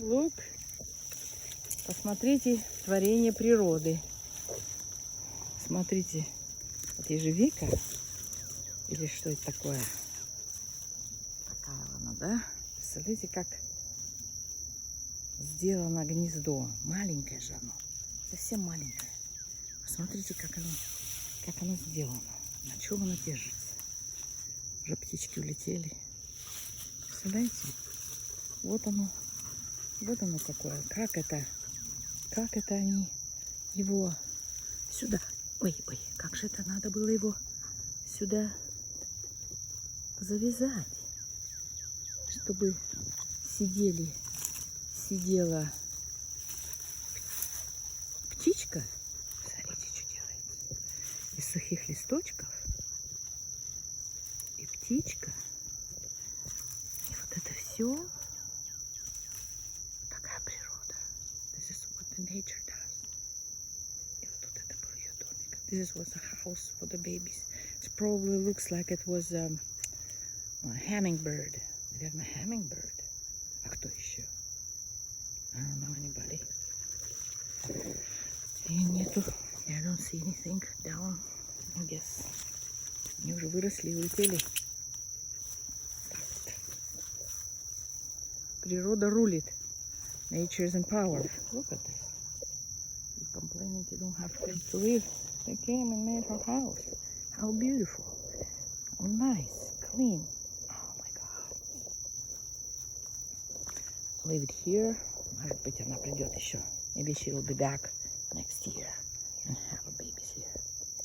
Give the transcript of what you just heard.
Look. Посмотрите творение природы. Смотрите, это ежевика? Или что это такое? Такая она, да? Представляете, как сделано гнездо. Маленькое же оно. Совсем маленькое. Посмотрите, как оно сделано. На чем оно держится. Уже птички улетели. Представляете? Вот оно какое. Как это они его сюда. Ой, как же это надо было его сюда завязать, чтобы сидела птичка. Смотрите, что делается. Из сухих листочков. И птичка. И вот это все. Такая природа. This is what the nature does. И вот тут это был ее домик. This was a house for the babies. It probably looks like it was a hummingbird. Наверное, hummingbird. А кто еще? I don't know anybody. И нету. I don't see anything down. I guess. Они уже выросли и улетели. Так вот. Природа рулит. Nature is in power. Look at this. You complain that you don't have place to live. They came and made her house. How beautiful. How nice. Clean. Oh my God. Leave it here. Может быть, она придет еще. Maybe she will be back next year and have